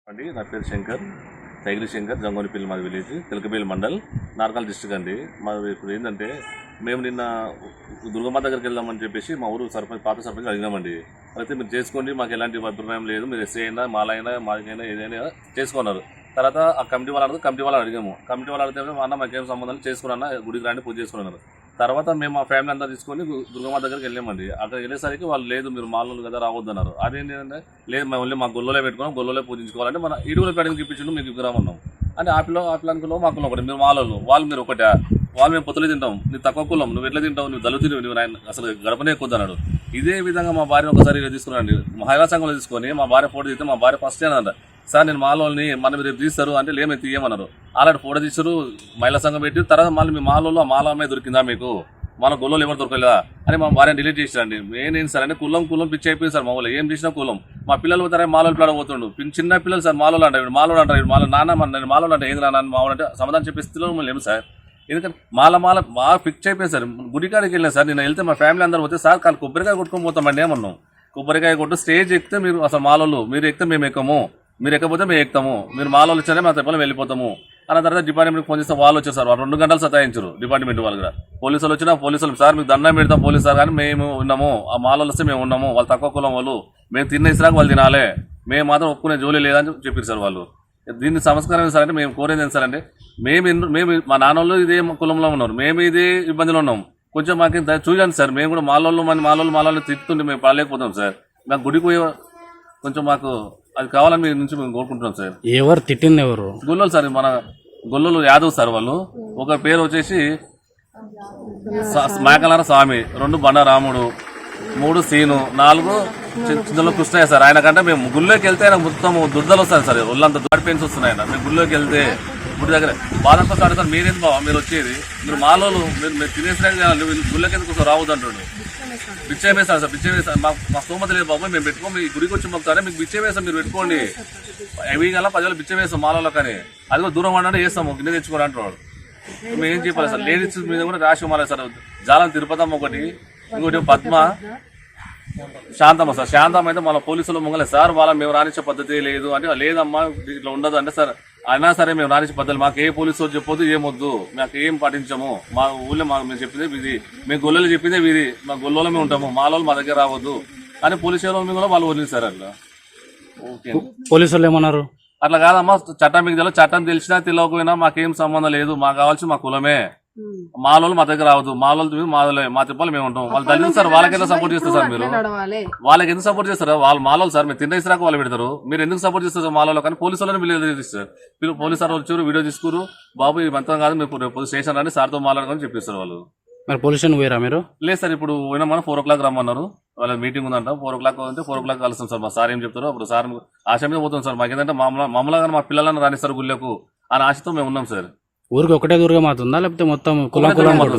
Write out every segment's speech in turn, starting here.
అండి నా పేరు శంకర్, టైగరి శంకర్, జంగోనిపల్లి మాది విలేజ్, తెలకపల్లి మండల్, నార్కల్ డిస్ట్రిక్ట్ అండి. మాది ఇప్పుడు ఏంటంటే మేము నిన్న దుర్గమ్మ దగ్గరికి వెళ్దామని చెప్పేసి మా ఊరు సర్పంచ్, పాత సర్పంచ్ అడిగినామండి. అయితే మీరు చేసుకోండి, మాకు ఎలాంటి అభిప్రాయం లేదు, మీరు ఎస్ఐ అయినా మాలైనా మాకైనా ఏదైనా చేసుకున్నారు. తర్వాత ఆ కమిటీ వాళ్ళని అడిగాము. కమిటీ వాళ్ళు అడిగితే మా అన్న మాకేం సంబంధం చేసుకున్నా గుడికి రాండి పూజ చేసుకున్నారు. తర్వాత మేము మా ఫ్యామిలీ అంతా తీసుకొని దుర్గమ్మ దగ్గరికి వెళ్ళామండి. అక్కడ వెళ్ళేసరికి వాళ్ళు లేదు మీరు మాలలు కదా రావద్దన్నారు. అదేంటంటే లేదు మేము ఓన్లీ మా గొల్లోనే పెట్టుకున్నాం, గొల్లోనే పూజించుకోవాలంటే మన ఇడుగుల పేడని ఇప్పించు మీకు విగ్రహం ఉన్నాం అంటే ఆ పిల్లలకు మాకు ఒకటి మీరు మాలలు వాళ్ళు మీరు ఒకటే, వాళ్ళు మేము పొత్తులు తింటాం, నువ్వు తక్కువ కులం, నువ్వు ఎట్లా తింటావు, నువ్వు దళితులు, నువ్వు అసలు గడపనే ఎక్కువ అన్నాడు. ఇదే విధంగా మా భార్య ఒకసారి తీసుకున్నాండి, మహిళా సంఘంలో తీసుకొని మా భార్య ఫోటో తీస్తే మా భార్య ఫస్ట్ అనంట సార్ నేను మాలోని మనం రేపు తీస్తారు అంటే లేమే తీయమన్నారు. అలాంటి ఫోటో తీసారు, మహిళా సంఘం పెట్టి తర్వాత మళ్ళీ మీ మాలలో మాల అమ్మాయి దొరికిందా మీకు, మన గొల్లలో ఎవరు దొరకలేదా అని మా భార్యను డిలీట్ చేశారండి. నేనేం సార్ అంటే కులం పిచ్చి అయిపోయింది సార్ మా ఊళ్ళో, ఏం చేసినా కులం. మా పిల్లలు పోతారే మాలో పోతుండు, చిన్న పిల్లలు సార్ మాలో అంటారు, మాలో అంటారు, మాలో నాన్న నేను మాలో అంటే ఏంది నాన్న మామూలు అంటే సమాధానం చెప్పే స్థితిలో లేము సార్. ఎందుకంటే బాగా ఫిక్స్ అయిపోయింది సార్. గుడికాడికి వెళ్ళినా సార్ నేను వెళ్తే మా ఫ్యామిలీ అందరూ పోతే సార్ కాదు కొబ్బరికాయ కొట్టుకొని పోతామండి ఏమన్నాం. కొబ్బరికాయ కొట్టు స్టేజ్ ఎక్కితే మీరు అసలు మాలలో మీరు ఎక్కితే మేము ఎక్కము, మీరు ఎక్కపోతే మేము ఎక్కుతాము, మీరు మాలో వచ్చారే మా తెప్పలు వెళ్ళిపోతాము అన్న తర్వాత డిపార్ట్మెంట్కి ఫోన్ చేస్తే వాళ్ళు వచ్చారు సార్. వాళ్ళు 2 గంటలు సతాయించారు డిపార్ట్మెంట్ వాళ్ళు కూడా. పోలీసులు వచ్చినా పోలీసులు సార్ మీకు దండం పెడతాం పోలీసు సార్ కానీ మేము ఉన్నాము, ఆ మాలో వస్తే మేము ఉన్నాము, వాళ్ళు తక్కువ కులం వాళ్ళు, మేము తిన్న ఇసిరాక వాళ్ళు తినాలి, మేము మాత్రం ఒప్పుకునే జోలీ లేదని చెప్పారు సార్ వాళ్ళు. దీన్ని సంస్కారం సార్ అంటే మేము కోరేది ఏంటి సార్ అంటే మేము మా నాన్నోళ్ళు ఇదే కులంలో ఉన్నారు, మేము ఇదే ఇబ్బందిలో ఉన్నాం, కొంచెం మాకు చూడండి సార్. మేము కూడా మాలోళ్ళు తిట్టుతుంటే మేము పడలేకపోతాం సార్. మాకు గుడికి పోయే కొంచెం మాకు అది కావాలని మీ నుంచి మేము కోరుకుంటున్నాం సార్. ఎవరు తిట్టింది ఎవరు? గొల్లోలు సార్, మన గొల్లోలు యాదవ్ సార్ వాళ్ళు. ఒక పేరు వచ్చేసి మేకలార స్వామి, 2 బండారాముడు, 3 సీను, 4 చిన్నలో కృష్ణయ్య సార్. ఆయన కంటే మేము గుళ్ళోకి వెళ్తే ఆయన మొత్తం దుద్దలు వస్తాయి సార్, ఒళ్ళంతా దాడి పెయిన్స్ వస్తున్నాయి. ఆయన మేము గుళ్ళోకి వెళ్తే గుడి దగ్గర బాధంతో సార్ సార్ మీరేంది బాబా మీరు వచ్చేది, మీరు మాలోలు మీరు తినేసిన గుళ్ళకి ఎందుకు రావద్దు అంటుండే. బిచ్చే వేస్తాను సార్, బిచ్చే వేస్తాను మా స్తోమత లేదు బాబు, మేము పెట్టుకోం మీ గుడికి వచ్చి మొక్కుతారే మీకు బిచ్చే వేస్తాం మీరు పెట్టుకోండి, అవి గల 10 బిచ్చే వేస్తాం మాలలో కానీ అది కూడా దూరం అంటే వేస్తాము గిన్నె తెచ్చుకోండి అంటున్నాడు. మేము ఏం చెప్పాలి సార్, లేడీస్ మీద కూడా రాసి ఇవ్వాలి సార్. జాలం తిరుపతమ్మ ఒకటి, ఇంకోటి పద్మ, శాంతమ్మ సార్. శాంతమ్మ అయితే మళ్ళీ పోలీసులు మొంగలేదు సార్, వాళ్ళ మేము రాణించే పద్ధతి లేదు అంటే లేదమ్మా ఇట్లా ఉండదు అంటే సార్ అయినా సరే మేము రాణించే పద్ధతి మాకు ఏ పోలీసు చెప్పొద్దు ఏమొద్దు, మాకు ఏం పాటించము, మా ఊళ్ళో మాకు మేము చెప్పిందే ఇది, మేము గొల్లలు చెప్పిందే ఇది, మా గొల్లలో మేము ఉంటాము, మాలో మా దగ్గర రావద్దు అని పోలీసు కూడా వాళ్ళు వదిలేదు సార్. అట్లా ఓకే పోలీసులు ఏమన్నారు? అట్లా కాదమ్మా చట్టం మీకు తెలియదు, చట్టం తెలిసినా తెలియకపోయినా మాకేం సంబంధం లేదు, మాకు కావాల్సి మా కులమే, మాలోళ్ళు మా దగ్గర రావద్దు, మాలోళ్ళు మాదలే మా తిప్పాలి మేము ఉంటాం. వాళ్ళు తల్లి సార్ వాళ్ళకి ఎంత సపోర్ట్ చేస్తారు సార్, మీరు వాళ్ళకి ఎందుకు సపోర్ట్ చేస్తారు? వాళ్ళు మాలోళ్ళు సార్, మీరు తిన్న ఇసిరాక వాళ్ళు పెడతారు, మీరు ఎందుకు సపోర్ట్ చేస్తారు సార్ మాలోళ్ళు? కానీ పోలీసు వాళ్ళని వీళ్ళు చేస్తారు, పోలీసు సార్ వచ్చారు వీడియో తీసుకురు, బాబు ఇది అంతా కాదు మీరు స్టేషన్ రాని సార్తో మాట్లాడుకొని చెప్పిస్తారు వాళ్ళు. మరి పోలీస్ స్టేషన్ పోయారా మీరు? లేదు సార్, ఇప్పుడు పోయినామని 4 o'clock రమ్మన్నారు, వాళ్ళ మీటింగ్ ఉందంట. 4 o'clock అంటే 4 o'clock కలుస్తాం సార్. మా సార్ ఏం చెప్తారో అప్పుడు సార్ ఆశ మీద పోతాం సార్. మాకేంటంటే మమ్మల్ని మా పిల్లలను రానిస్తారు గుళ్ళకు అని ఆశతో మేము ఉన్నాం సార్. ఊరికి ఒకటే దుర్గమాత ఉందా లేకపోతే మొత్తం కులం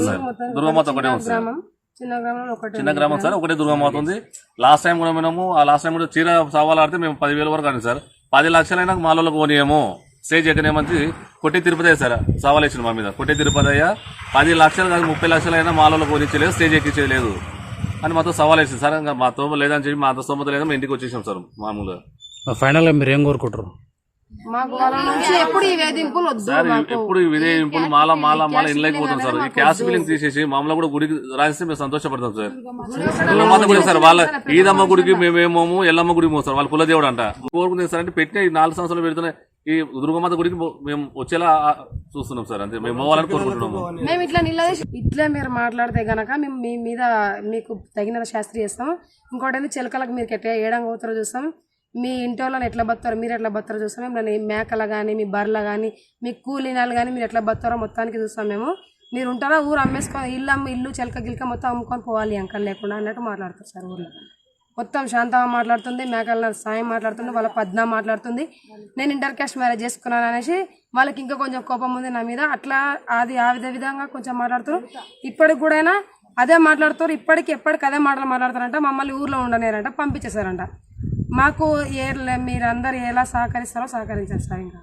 సార్? దుర్గమాత ఒకటే ఉంది సార్, చిన్న గ్రామం సార్, ఒకటే దుర్గమాత ఉంది. లాస్ట్ టైం కూడా మేము ఆ లాస్ట్ టైం కూడా చీర సవాలు ఆడితే మేము 10,000 వరకు ఆడి సార్. 10 లక్షలైనా మాలోళ్ళకు పోనీయము, స్టేజ్ ఎక్కనేమంచి కొట్టి తిరుపతి సార్ సవాల్ వేసిన మా మీద. కొట్టి తిరుపతి 10 లక్షలు కాదు 30 లక్షలైనా మాలోళ్ళకు పోనిచ్చలేదు, స్టేజ్ ఎక్కించేది లేదు అని మాతో సవాల్ వేసింది సార్. ఇంకా మా తోమ లేదని చెప్పి మాతో స్తోమత లేదా మేము ఇంటికి వచ్చేసాం సార్. మామూలుగా ఫైనల్ గా మీరు ఏం కోరుకుంటారు ఎప్పుడు ఇదే ఇంపులు మాల ఇళ్ళకి పోతాం సార్. ఈ క్యాస్ట్ ఫీలింగ్ తీసేసి మామూలు కూడా గుడికి రాస్తే మేము సంతోషపడతాం సార్. దుర్గమాత గుడి సార్, వాళ్ళ ఈదమ్మ గుడికి మేమేమోము ఎల్లమ్మ గుడికి పోతాం, వాళ్ళ కులదేవుడు అంట. కోరుకునేది సార్ అంటే పెట్టిన 4 సంవత్సరాలు పెడుతున్నాయి ఈ దుర్గమాత గుడికి మేము వచ్చేలా చూస్తున్నాం సార్. అంతే మేము పోవాలని కోరుకుంటున్నాము. మేము ఇట్లా మీరు మాట్లాడితే గనక మేము మీ మీద మీకు తగిన శాస్త్రి చేస్తాం. ఇంకోటి చిలకలకు మీరు ఎట్లా ఏడంగా పోతారో చూస్తాం, మీ ఇంటి వాళ్ళని ఎట్లా బతారో మీరు ఎట్లా బతారో చూస్తాం. మేము మేకలు కానీ మీ బర్రెలు కానీ మీ కూలీనాలు కానీ మీరు ఎట్లా బతారో మొత్తానికి చూస్తాం. మీరు ఉంటారా ఊరు అమ్మేసుకొని ఇల్లు చిలక గిలక మొత్తం అమ్ముకొని పోవాలి అంకల్ లేకుండా అన్నట్టు మాట్లాడతారు సార్. ఊర్లో మొత్తం శాంతమ్మ మాట్లాడుతుంది, మేకల సాయం మాట్లాడుతుంది, వాళ్ళ పద్మ మాట్లాడుతుంది, నేను ఇంటర్ క్యాస్ట్ మ్యారేజ్ చేసుకున్నాను అనేసి వాళ్ళకి ఇంకా కొంచెం కోపం ఉంది నా మీద. అట్లా ఆ విధంగా కొంచెం మాట్లాడుతారు. ఇప్పటికి కూడా అదే మాట్లాడుతారు, ఎప్పటికి అదే మాటలు మాట్లాడతారంట. మమ్మల్ని ఊర్లో ఉండనేరంట, పంపించేశారంట. మాకు మీరందరూ ఎలా సహకరిస్తారో సహకరించారు సార్. ఇంకా